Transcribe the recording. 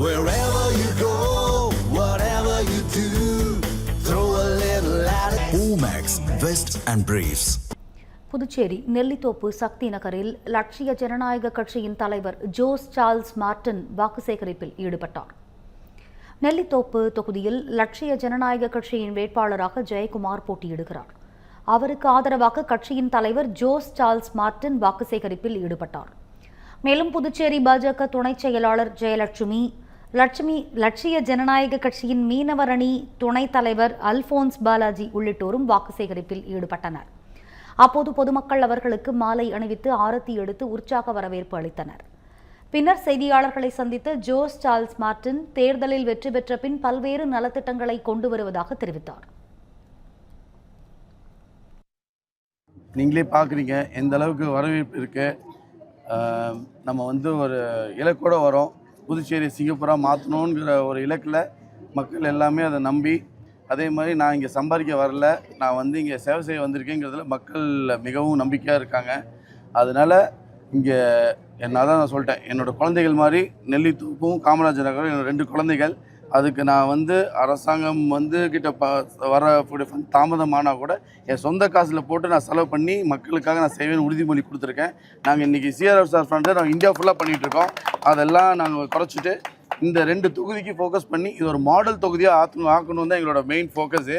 Wherever you go, whatever you do, throw a little at it. Omax, Vest and Briefs. Puducherry Nellithope சக்தி நகரில் லட்சிய ஜனநாயக கட்சியின் தலைவர் ஜோஸ் சார்ல்ஸ் மார்டின் வாக்கு சேகரிப்பில் ஈடுபட்டார். நெல்லித்தோப்பு தொகுதியில் லட்சிய ஜனநாயக கட்சியின் வேட்பாளராக ஜெயக்குமார் போட்டியிடுகிறார். அவருக்கு ஆதரவாக கட்சியின் தலைவர் ஜோஸ் சார்ல்ஸ் மார்டின் வாக்கு சேகரிப்பில் ஈடுபட்டார். மேலும் புதுச்சேரி பாஜக துணைச் செயலாளர் ஜெயலட்சுமி, லட்சிய ஜனநாயக கட்சியின் மீனவர் அணி துணைத் தலைவர் அல்போன்ஸ் பாலாஜி உள்ளிட்டோரும் வாக்கு சேகரிப்பில் ஈடுபட்டனர். அப்போது பொதுமக்கள் அவர்களுக்கு மாலை அணிவித்து ஆரத்தி எடுத்து உற்சாக வரவேற்பு அளித்தனர். பின்னர் செய்தியாளர்களை சந்தித்த ஜோஸ் சார்ல்ஸ் மார்டின் தேர்தலில் வெற்றி பெற்ற பின் பல்வேறு நலத்திட்டங்களை கொண்டு வருவதாக தெரிவித்தார். நீங்களே பார்க்குறீங்க எந்த அளவுக்கு வரவேற்பு இருக்குது. நம்ம ஒரு இலக்கோடு வரோம். புதுச்சேரி சிங்கப்பூராக மாற்றணுங்கிற ஒரு இலக்கில் மக்கள் எல்லாமே அதை நம்பி, அதே மாதிரி நான் இங்கே சம்பாதிக்க வரல, நான் இங்கே சேவை செய்ய வந்திருக்கேங்கிறதுல மக்கள் மிகவும் நம்பிக்கையாக இருக்காங்க. அதனால் இங்கே என்னால் நான் சொல்லிட்டேன், என்னோடய குழந்தைகள் மாதிரி நெல்லித்தோப்பும் காமராஜர் நகரும் என்னோடய 2 குழந்தைகள். அதுக்கு நான் அரசாங்கம் கிட்ட வரக்கூடிய தாமதமானால் கூட என் சொந்த காசில் போட்டு நான் செலவு பண்ணி மக்களுக்காக நான் செய்வேன்னு உறுதிமொழி கொடுத்துருக்கேன். நாங்கள் இன்றைக்கி CRFR ஃபண்டு நாங்கள் இந்தியா ஃபுல்லாக பண்ணிகிட்ருக்கோம். அதெல்லாம் நாங்கள் குறைச்சிட்டு இந்த 2 தொகுதிக்கு ஃபோக்கஸ் பண்ணி இது ஒரு மாடல் தொகுதியாக ஆக்கணும் தான் எங்களோட மெயின் ஃபோக்கஸு.